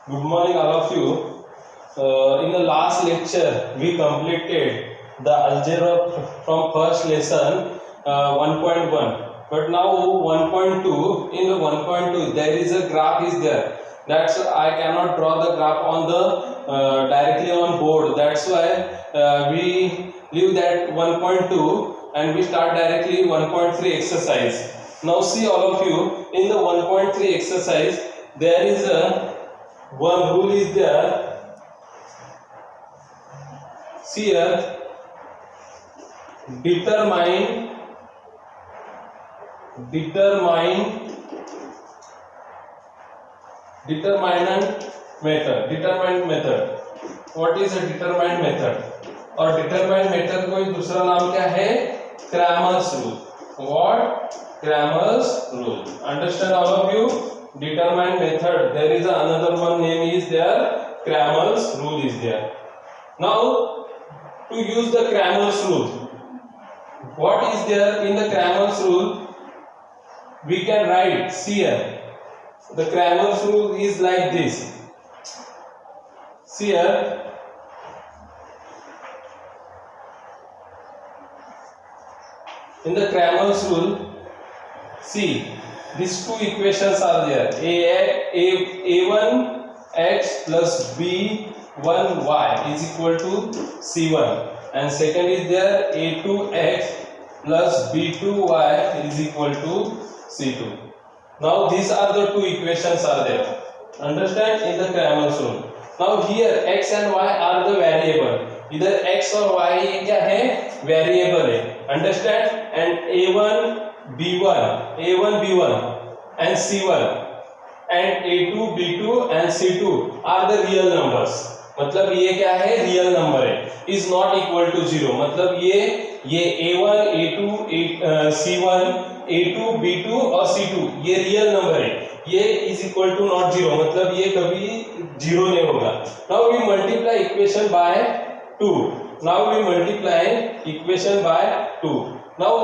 Good morning, all of you. In the last lecture, we completed the algebra from first lesson 1.1. But now 1.2. In the 1.2, there is a graph is there. That's I cannot draw the graph on the directly on board. That's why we leave that 1.2 and we start directly 1.3 exercise. Now see all of you, in the 1.3 exercise there is a one rule is there. See here, determinant method. What is a determinant method? और determinant method कोई दूसरा नाम क्या है? Cramer's rule. What? Cramer's rule. Understand all of you? Determinant method. There is another one name is there. Cramer's rule is there. Now, to use the Cramer's rule, what is there in the Cramer's rule? We can write. See here. The Cramer's rule is like this. See here. In the Cramer's rule, see, these two equations are there. A1x plus b1y is equal to c1, and second is there a2x plus b2y is equal to c2. Now these are the two equations are there. Understand, in the Cramer's rule. Now here x and y are the variable. इधर x और y ये क्या है? Variable है. Understand? And a1 b1 and c1 and a2 b2 and c2 are the real numbers. मतलब ये क्या है? रियल नंबर है. Is not equal to 0. मतलब ये a1 a2 c1 a2 b2 और c2 ये रियल नंबर है. ये इज इक्वल टू नॉट 0. मतलब ये कभी 0 नहीं होगा. Now we multiply equation by 2. Now we multiply equation by 2. Now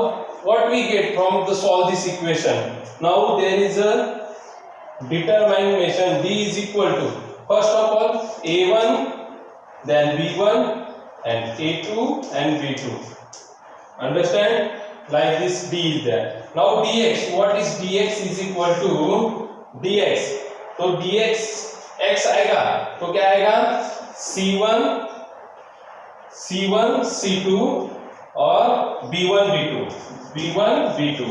what we get from the solve this equation? Now there is a determination d is equal to, first of all, a1 then b1 and a2 and b2. Understand? Like this d is there. Now dx, what is dx is equal to dx. तो dx x आएगा तो क्या आएगा? C1 C2 और B1 B2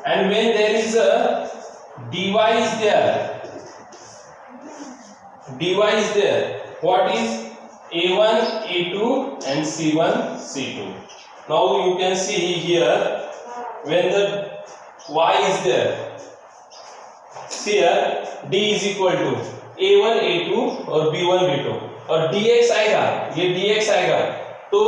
and when there is a dy is there, what is a1 a2 and c1 c2. Now you can see here when the y is there, see here d is equal to a1 a2 और b1 b2 और dx आएगा, ये dx आएगा तो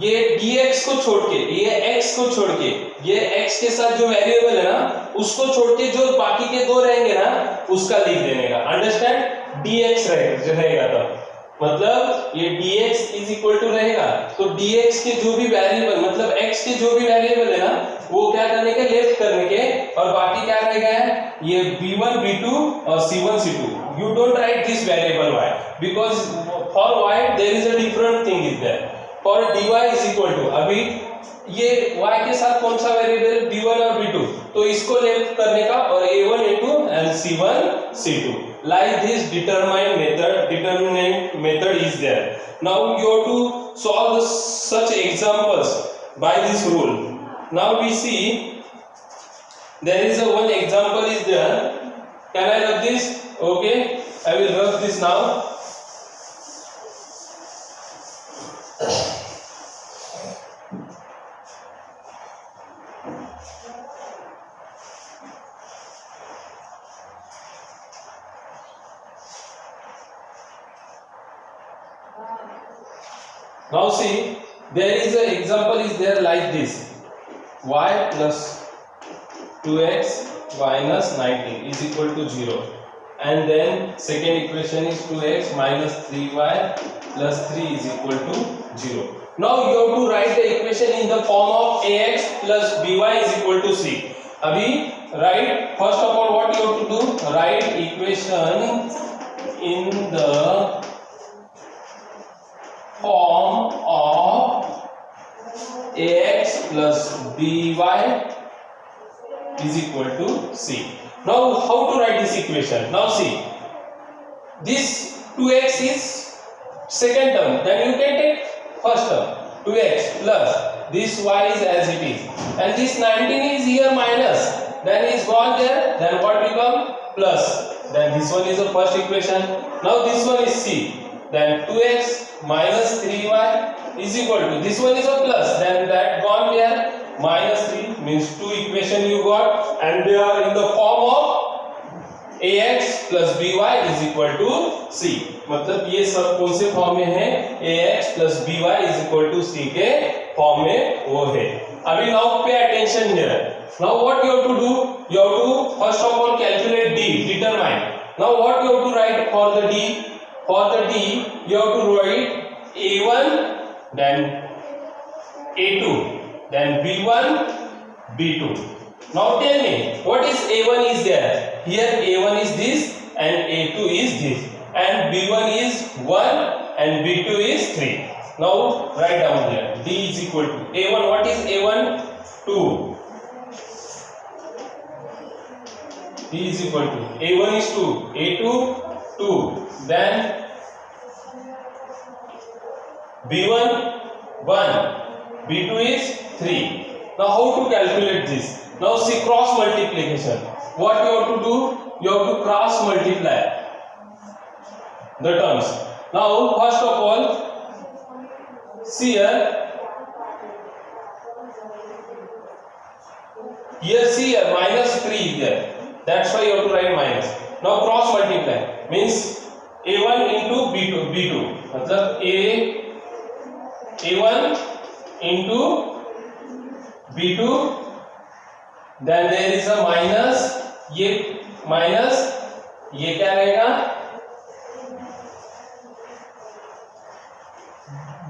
ये dx को छोड़ के, ये x को छोड़ के, ये x के साथ जो वेरिएबल है ना उसको छोड़ के जो बाकी के दो रहेंगे ना उसका लिख देने का. अंडरस्टैंड? dx रहेगा तब मतलब ये dx इज इक्वल टू रहेगा तो dx के जो भी वेरिएबल मतलब x के जो भी वेरिएबल है ना वो क्या करने के? लेफ्ट करने के और बाकी क्या रहेगा? ये b1 b2 और c1 c2. You don't write this variable y because for y there is a different thing is there. For dy is equal to, अभी ये y के साथ कौन सा वेरिएबल? b1 और b2 तो इसको लेफ्ट करने का और a1 a2 and c1 c2. Like this determinant method is there. Now you have to solve such examples by this rule. Now we see there is a one example is there. Can I rub this? Okay, I will rub this now. Now see, there is an example is there like this. Y plus 2x minus 19 is equal to 0. And then second equation is 2x minus 3y plus 3 is equal to 0. Now you have to write the equation in the form of ax plus by is equal to c. अभी write first of all what you have to do? Write equation in the form of ax plus by is equal to c. Now how to write this equation? Now see, this 2x is second term, then you can take first term, 2x plus this y is as it is, and this 19 is here minus, then is gone there, then what become plus, then this one is the first equation. Now this one is c, then 2x minus 3y is equal to, this one is a plus, then that gone there, minus 3, means two equation you got, and they are in the form of ax plus by is equal to c. मतलब ये सब कौन से form में है? ax plus by is equal to c के form में वो है. अभी now pay attention here. Now what you have to do? You have to first of all calculate d, determine. Now what you have to write for the d? For the d you have to write a1, then a2, then b1, b2. Now tell me, what is a1 is there? Here a1 is this and a2 is this, and b1 is 1 and b2 is 3. Now write down here, d is equal to a1. What is a1? 2. d is equal to a1 is 2, a2 2, then b1 1, b2 is 3. Now how to calculate this? Now see, cross multiplication. What you have to do? You have to cross multiply the terms. Now first of all, see here see here minus 3 is there. That's why you have to write minus. Now cross multiply means a1 into b2. मतलब a1 into b2. Then there is a minus, ये minus, ये क्या रहेगा?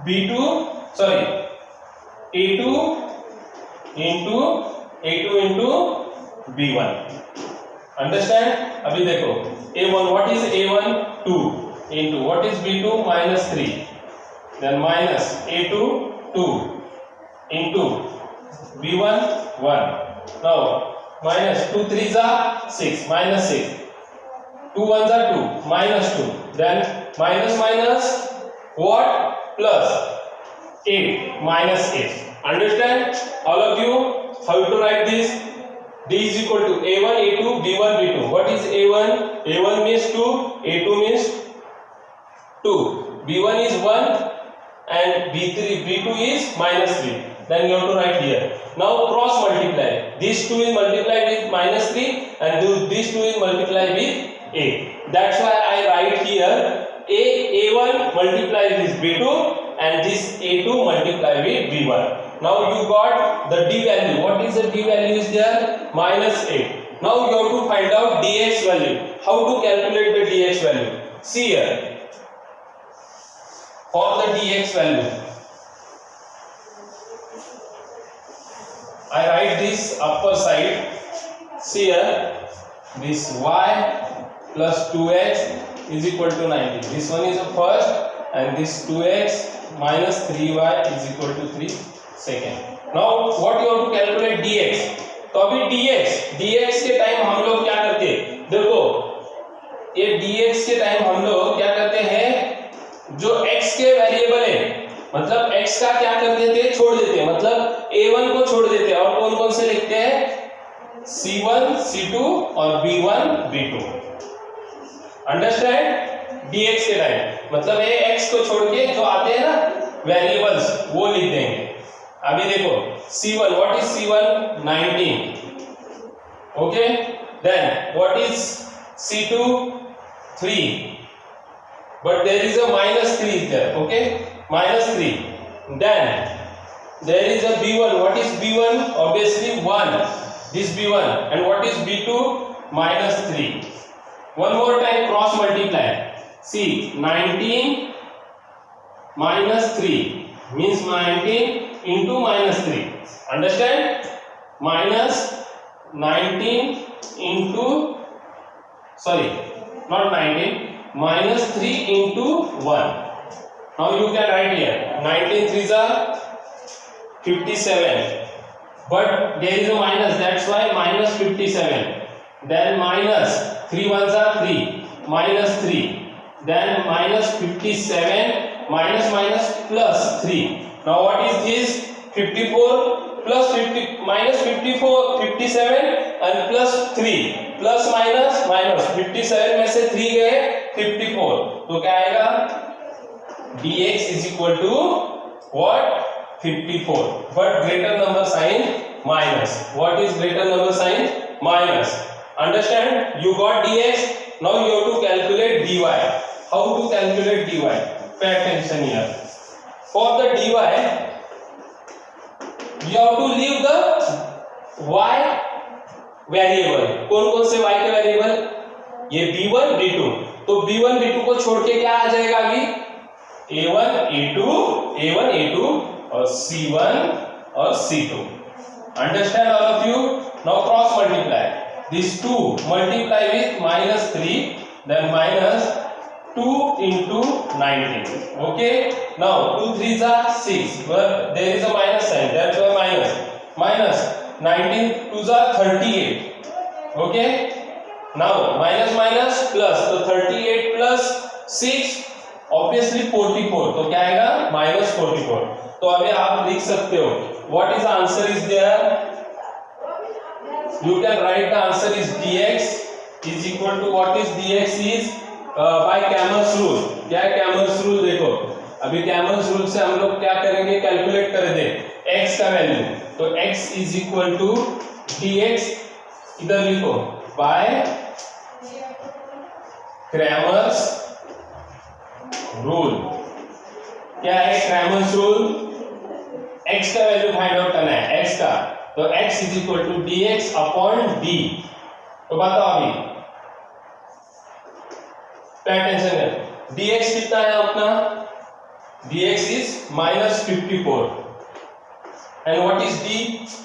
b2 sorry a2 into b1. Understand? अभी देखो a1, what is a1? 2 into what is b2? minus 3, then minus a2 2 into b1 1. Now minus 2 3s are 6, minus 6, 2 1s are 2, minus 2, then minus minus what? Plus 8, minus 8. Understand all of you how to write this? D is equal to a1 a2 b1 b2. What is a1? A1 means 2, a2 means 2, b1 is 1 and b2 is minus 3. Then you have to write here. Now cross multiply. This 2 is multiplied with minus 3 and this 2 is multiplied with 8. That's why I write here a1 multiplied with b2 and this a2 multiplied with b1. Now you got the d value. What is the d value is there? Minus 8. Now you have to find out dx value. How to calculate the dx value? See here. For the dx value, I write this upper side. See here, this y plus 2x is equal to 90. This one is the first and this 2x minus 3y is equal to 3 second. Now what you have to calculate dx. तो अभी dx के time हम लोग क्या करते हैं? देखो ये dx के टाइम हम लोग क्या करते हैं? जो x के वेरिएबल है, मतलब x का क्या कर देते हैं? छोड़ देते हैं, मतलब a1 को छोड़ देते हैं और कौन कौन से लिखते हैं? c1 c2 और b1 b2. अंडरस्टैंड? dx के टाइम मतलब ये x को छोड़ के जो आते हैं ना वेरिएबल्स वो लिख देंगे. अभी देखो c1, what is c1? 19. Okay, then what is c2? 3. but there is a minus 3 there. Okay, minus 3. Then there is a b1. What is b1? Obviously 1. This b1. And what is b2? minus 3. One more time, cross multiply. See, 19 minus 3 means 19 into minus 3. Understand? Minus 19 into, sorry, not 19, minus 3 into 1. Now you can write here 19 3s are 57, but there is a minus, that's why minus 57. Then minus 3 1s are 3, minus 3. Then minus 57 minus minus plus 3. Now what is this? 54 plus 50 minus 54 57 and plus 3 plus minus minus 57 में से 3 गए 54, तो क्या आएगा? dx is equal to what? 54. But greater number sign minus. What is greater number sign? Minus. Understand? You got dx. Now you have to calculate dy. How to calculate dy? Pay attention here. For the dy, you have to leave the y variable. कौन कौन से y के variable? ये b1 b2. तो b1 b2 को छोड़ के क्या आ जाएगा अभी? a1 a2 और c1 और c2. Understand all of you? Now cross multiply. These two multiply with minus 3, then minus 2 into 19. Okay. Now 2 3s are 6, but there is a minus sign. That's why minus. Minus 19 2s are 38. Okay. Now minus minus plus. So 38 plus 6 obviously 44. तो क्या आएगा? minus 44. तो अभी आप लिख सकते हो. What is the answer is there? You can write the answer is dx is equal to what is dx is by Camel's rule. क्या है Camel's rule? देखो अभी Camel's rule से हम लोग क्या करेंगे? कैलकुलेट कर दे x का वैल्यू. तो x is equal to dx इधर लिखो by Cramer's rule. क्या है Cramer's rule? x का वैल्यू फाइंड आउट करना है x का. तो x is equal to dx upon d. तो बताओ अभी पे अटेंशन है. dx कितना है अपना? dx is minus 54. And what is d?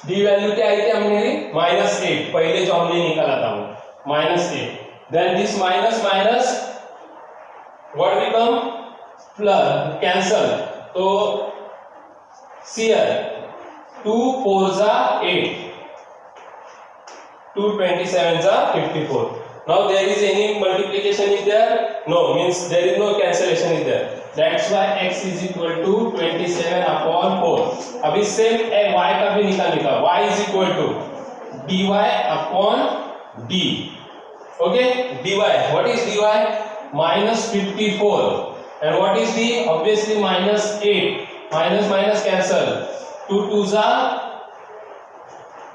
d value क्या आई थी हमने? minus 8. पहले जो हमने निकाला था वो minus 8. then this minus minus what become plus cancel. तो see here 2 4s are 8, 2 27s are 54. Now there is any multiplication is there? No, means there is no cancellation is there. That's why x is equal to 27 upon 4. अभी same y का भी निकालने का. y is equal to dy upon d. Okay, dy. What is dy? minus 54. And what is d? Obviously minus 8. Minus minus cancel. 2 2s are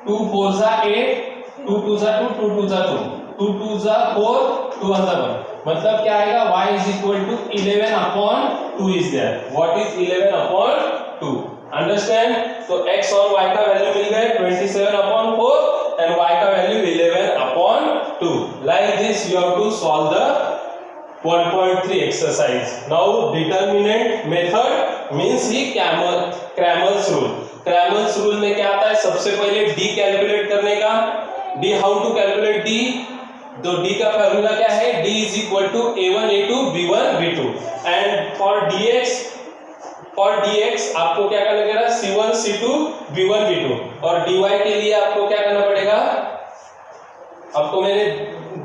2 4s are 8, 2 2s are 2, 2 2s are 2, 2 2s are 4, 2 1s are 1. मतलब क्या आएगा? y is equal to 11 upon 2 is there. What is 11 upon 2? Understand? So x और y का value मिल गए 27 upon 4 and y का value 11 upon 2. Like this you have to solve the 1.3 exercise. Now determinant method means he Cramer's rule. Cramer's rule में क्या आता है? सबसे पहले d कैलकुलेट करने का. d how to calculate d? तो d का फॉर्मूला क्या है? d is equal to a1 a2 b1 b2. and for dx आपको क्या करना पड़ेगा? c1 c2 b1 b2. और dy के लिए आपको क्या करना पड़ेगा? आपको मैंने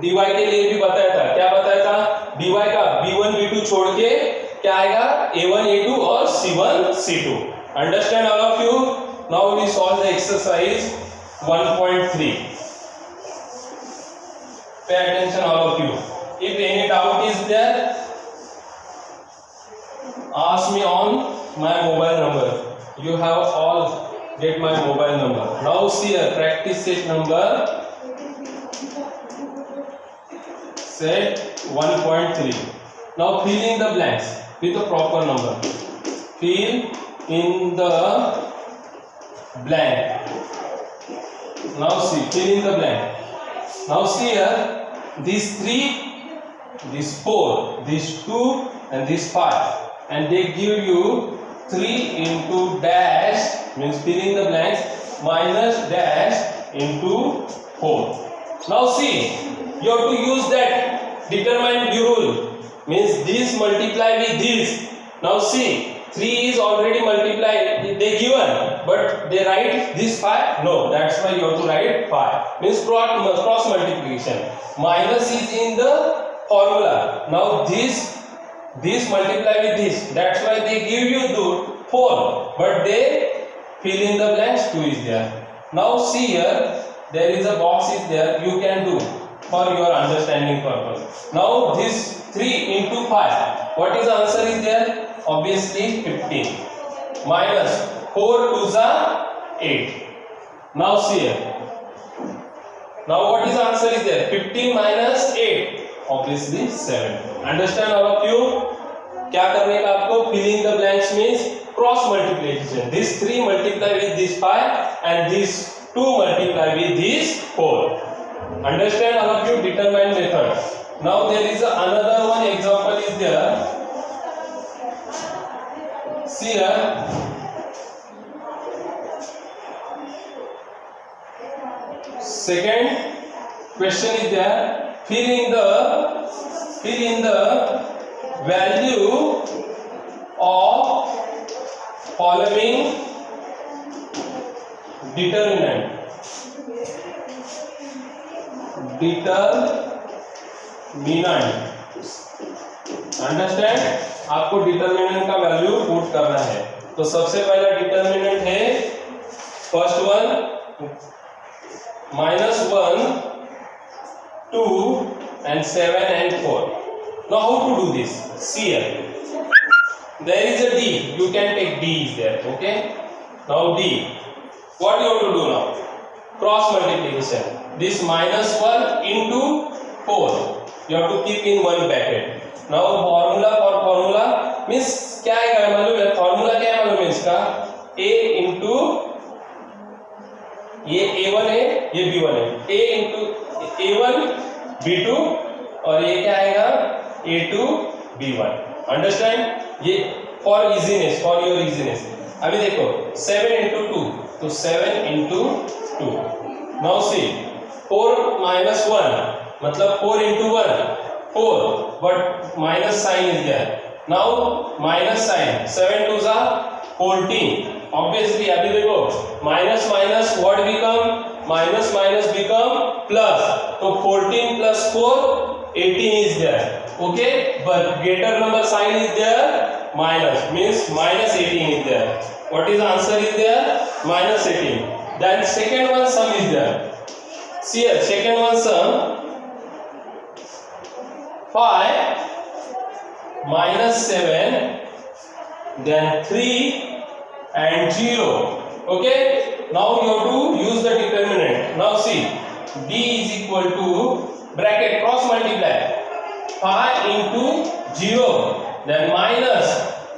dy के लिए भी बताया था. क्या बताया था? dy का b1 b2 छोड़ के क्या आएगा? a1 a2 और c1 c2. Understand all of you? Now we solve the exercise 1.3. Pay attention all of you. If any doubt is there, ask me on my mobile number. You have all get my mobile number. Now see here, practice set number set 1.3. Now fill in the blanks with a proper number. Fill in the blank. Now see, fill in the blank. Now see here, these 3, these 4, these 2 and these 5, and they give you 3 into dash, means fill in the blanks, minus dash into 4. Now see, you have to use that determinant rule. means this multiply with this. Now see, 3 is already multiplied, they given, but they write this 5. No, that's why you have to write 5. Means cross multiplication. Minus is in the formula. Now this multiply with this. That's why they give you the 4, but they fill in the blanks. 2 is there. Now see here, there is a box is there. You can do for your understanding purpose. Now this 3 into 5. What is the answer is there? Obviously 15. Minus 4 2s are 8. Now see here. Now what is the answer is there? 15 minus 8. Obviously 7. Understand all of you? क्या करने का आपको? Filling the blanks means cross multiplication. This 3 multiply with this 5 and this 2 multiply with this 4. Understand all of you? Determine method. Now there is another one example is there. See here. Second question is there. Fill in the value of following determinant. Understand? आपको determinant का value put करना है. तो सबसे पहला determinant है first one -1 2 and 7 and 4. Now how to do this? See here, there is a D. You can take D is there. Okay, now D, what you have to do now? Cross multiplication. This -1 into 4 you have to keep in one bracket. Now formula means क्या है मालूम है? Formula क्या है मालूम है इसका? A into ये A1 है, ये B1 है. A into A1 B2 और ये क्या आएगा? A2 B1. अंडरस्टैंड? ये for easiness, for your easiness. अभी देखो 7 into 2 तो 7 into 2. नाउ सी 4 minus 1 मतलब 4 into 1 4, but minus sign is there. Now minus sign, 7 2s are 14. Obviously अभी देखो minus minus what become? Minus minus become plus. तो 14 plus 4 18 is there. Okay, but greater number sign is there. Minus means minus 18 is there. What is the answer is there? Minus 18. Then second one sum is there. See here, second one sum 5 minus 7 then 3 and 0. Okay, now you have to use the determinant. Now see, D is equal to bracket cross multiply 5 into 0 then minus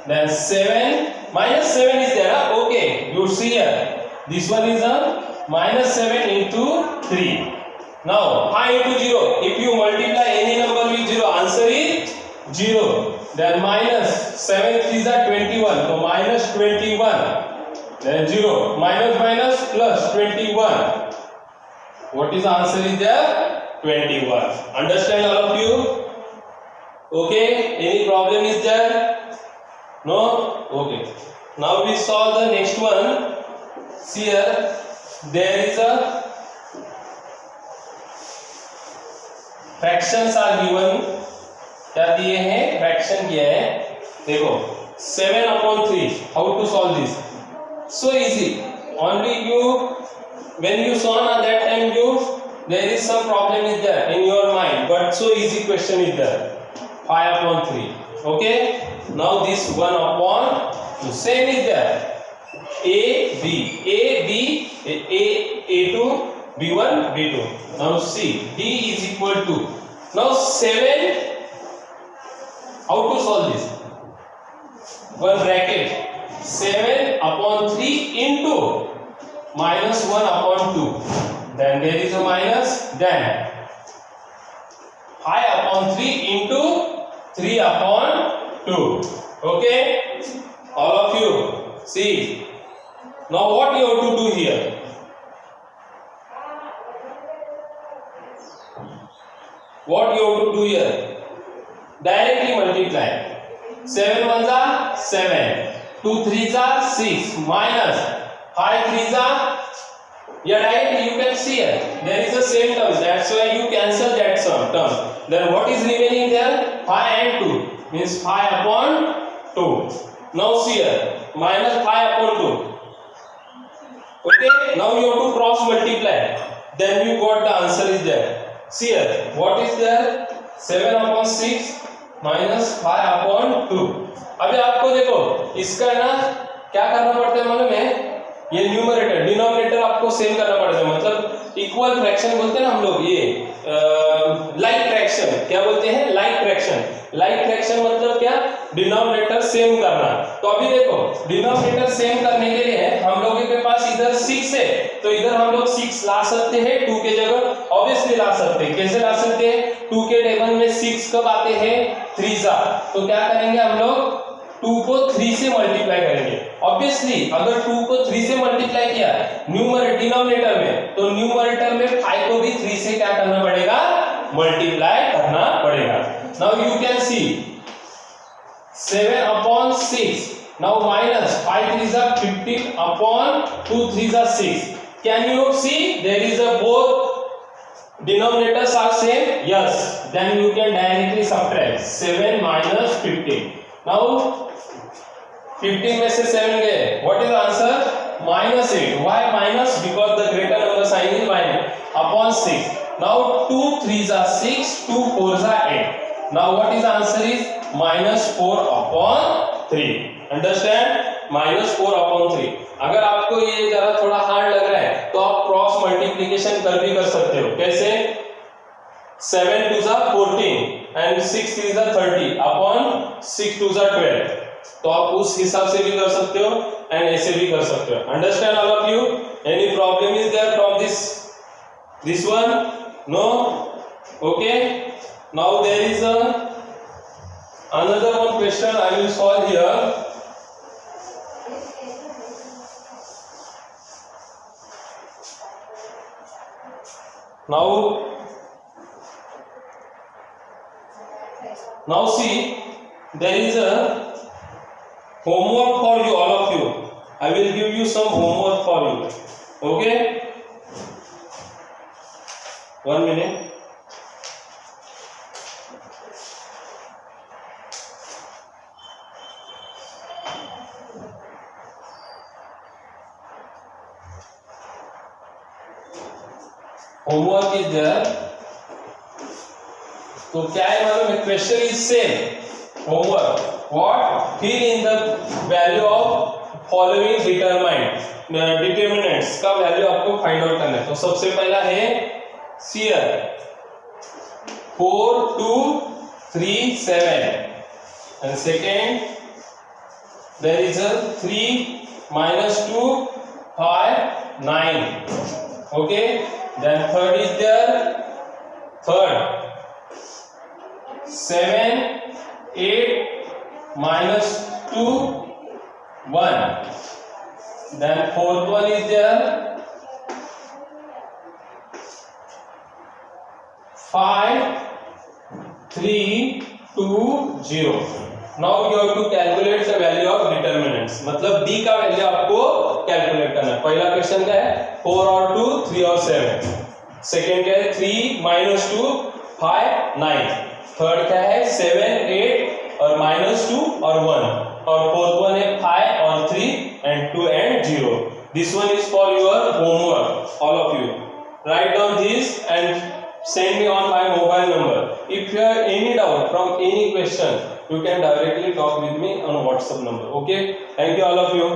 then 7 minus 7 is there. Okay, you see here this one is a minus 7 into 3. Now 5 into 0, if you multiply any number with 0, answer is 0. Then minus 7 3s are 21, so minus 21. Then 0 minus minus plus 21. What is the answer is there? 21. Understand all of you? Okay, any problem is there? No? Okay. Now we solve the next one. See here, there is a fractions are given. क्या दिए हैं? Fraction किया है. देखो 7/3. How to solve this? So easy. Only you when you saw at that time there is some problem is there in your mind, but so easy question is there. 5/3. Okay. Now this 1/2 same is there. A2 B1 B2. Now see, D is equal to, now 7, how to solve this? One bracket 7/3 into -1/2. Then there is a minus, then 5/3 into 3/2. Okay, all of you see. Now what you have to do here? What you have to do here? Directly multiply. 7 1 जा 7, 2 3 जा 6 minus 5 3 जा. Yeah, directly you can see here there is a same term. That's why you cancel that term. Then what is remaining there? 5 and 2 means 5 upon 2. Now see here minus 5 upon 2. Okay. Now you have to cross multiply. Then you got the answer is there. See here what is there? 7 upon 6 minus 5 upon 2. अभी आपको देखो इसका ना क्या करना पड़ता है मालूम है? ये न्यूमरेटर डिनोमिनेटर आपको सेम करना पड़ता है. मतलब इक्वल फ्रैक्शन बोलते हैं ना हम लोग. ये लाइक फ्रैक्शन क्या बोलते हैं? Like fraction. लाइक फ्रैक्शन मतलब क्या? डिनोमिनेटर सेम करना. तो अभी देखो डिनोमिनेटर सेम करने के लिए हम लोगों के पास इधर 6 है तो इधर हम लोग 6 ला सकते हैं 2 के जगह. ऑब्वियसली ला सकते हैं. कैसे ला सकते हैं? 2 के टेबल में 6 कब आते हैं? 3 जा. तो क्या करेंगे हम लोग 2 को 3 से मल्टीप्लाई करेंगे. ऑब्वियसली अगर 2 को 3 से मल्टीप्लाई किया डिनोमिनेटर में तो न्यूमरेटर में 5 को भी 3 से क्या करना पड़ेगा? मल्टीप्लाई करना पड़ेगा. Now you can see 7 upon 6. Now minus 5 3s are 15 upon 2 3s are 6. Can you see there is a both denominators are same? Yes. Then you can directly subtract 7 minus 15. Now 15 में से 7 गए. What is the answer? Minus 8. Why minus? Because the greater number sign is minus upon 6. Now 2 3s are 6, 2 4s are 8. Now what is the answer is minus 4 upon 3. Understand? Minus 4 upon 3. अगर आपको ये जरा थोड़ा hard लग रहा है तो आप क्रॉस मल्टीप्लिकेशन कर भी कर सकते हो. कैसे? 7 2s are 14 and 6 3s are 30 upon 6 2s are 12. तो आप उस हिसाब से भी कर सकते हो एंड ऐसे भी कर सकते हो. Understand all of you? Any problem is there from this one? No? Okay. Now there is another one question I will solve here. Now see there is a homework for you, all of you. I will give you some homework for you. Okay? 1 minute. Homework is there. तो क्या है मालूम है? Question is same. Homework what? Fill in the value of following determinants का value आपको find out करना है. तो सबसे पहला है सीयर 4 2 3 7 and second there is a 3 minus 2 5 9. Okay. Then third is there. Third 7 8 minus 2 1. Then fourth one is there. 5 3 2 0. Now you have to calculate the value of determinants. मतलब d का वैल्यू आपको कैलकुलेट करना है. पहला क्वेश्चन क्या है? 4 और 2 3 और 7. सेकेंड क्या है? 3 minus 2 5 9. थर्ड क्या है? 7 8 और minus 2 और 1. और फोर्थ वन है 5 और 3 and 2 and 0. This one is for your homework, all of you. Write down this and send me on my mobile number. If you have any doubt from any question, you can directly talk with me on WhatsApp number. Okay? Thank you all of you.